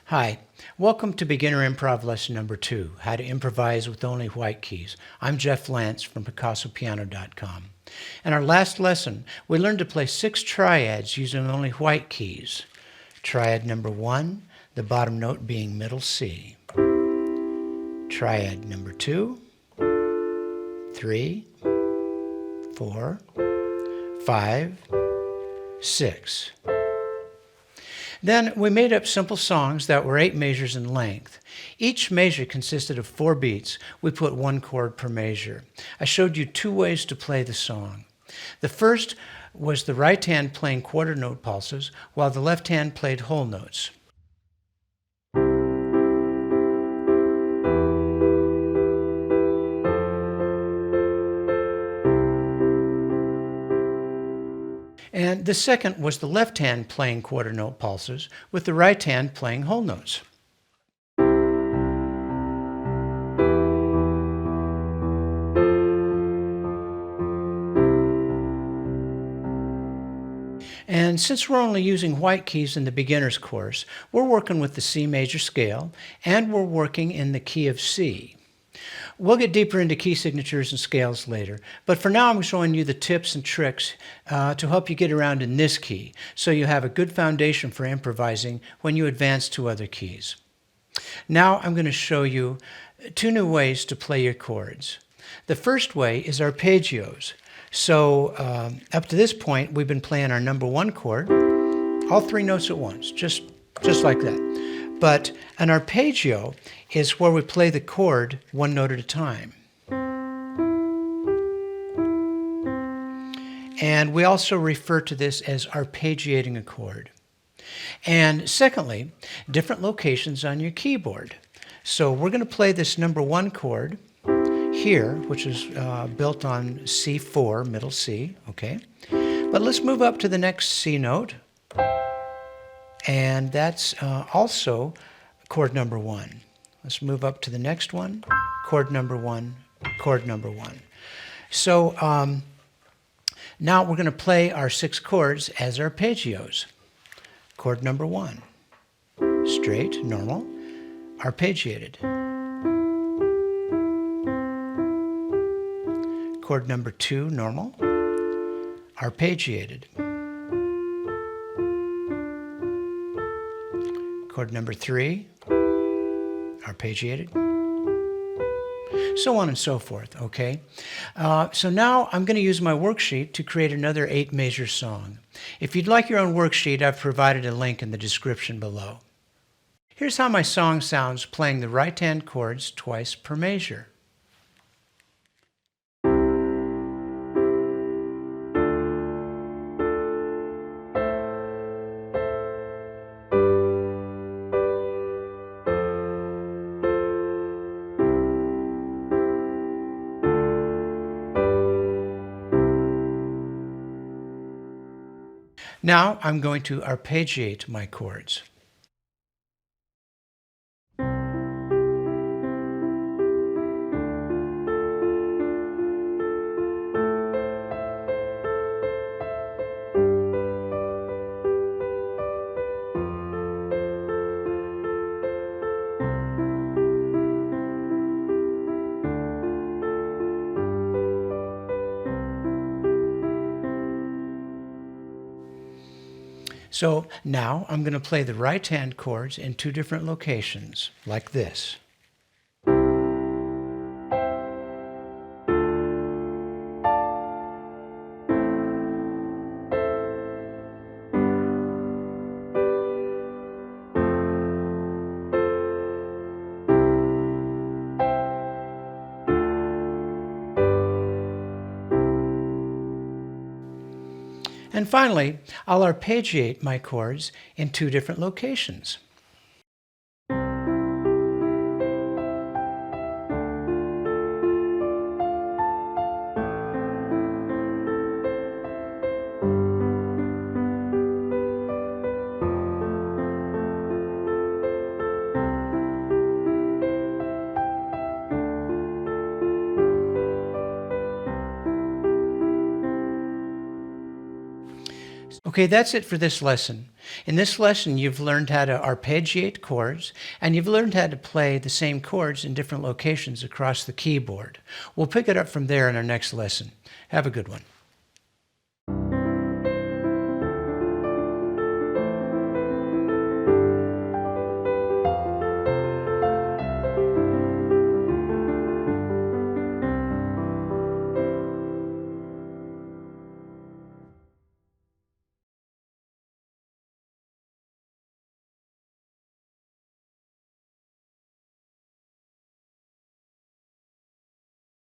Hi, welcome to Beginner Improv Lesson Number 2, How to Improvise with Only White Keys. I'm Jeff Lance from PicassoPiano.com. In our last lesson, we learned to play 6 triads using only white keys. Triad number 1, the bottom note being middle C. Triad number 2, 3, 4, 5, 6. Then we made up simple songs that were 8 measures in length. Each measure consisted of 4 beats. We put 1 chord per measure. I showed you 2 ways to play the song. The first was the right hand playing quarter note pulses, while the left hand played whole notes. And the second was the left hand playing quarter note pulses, with the right hand playing whole notes. And since we're only using white keys in the beginner's course, we're working with the C major scale, and we're working in the key of C. We'll get deeper into key signatures and scales later, but for now I'm showing you the tips and tricks to help you get around in this key, so you have a good foundation for improvising when you advance to other keys. Now I'm going to show you 2 new ways to play your chords. The first way is arpeggios. So up to this point we've been playing our number 1 chord, all 3 notes at once, just like that. But an arpeggio is where we play the chord 1 note at a time. And we also refer to this as arpeggiating a chord. And secondly, different locations on your keyboard. So we're going to play this number 1 chord here, which is built on C4, middle C, okay? But let's move up to the next C note. And that's also chord number 1. Let's move up to the next one, chord number 1, chord number 1. So now we're going to play our 6 chords as arpeggios. Chord number 1, straight, normal, arpeggiated. Chord number 2, normal, arpeggiated. Chord number 3, arpeggiated, so on and so forth, okay? So now I'm going to use my worksheet to create another 8 measure song. If you'd like your own worksheet, I've provided a link in the description below. Here's how my song sounds playing the right hand chords twice per measure. Now I'm going to arpeggiate my chords. So now I'm going to play the right hand chords in 2 different locations, like this. And finally, I'll arpeggiate my chords in 2 different locations. Okay, that's it for this lesson. In this lesson, you've learned how to arpeggiate chords, and you've learned how to play the same chords in different locations across the keyboard. We'll pick it up from there in our next lesson. Have a good one.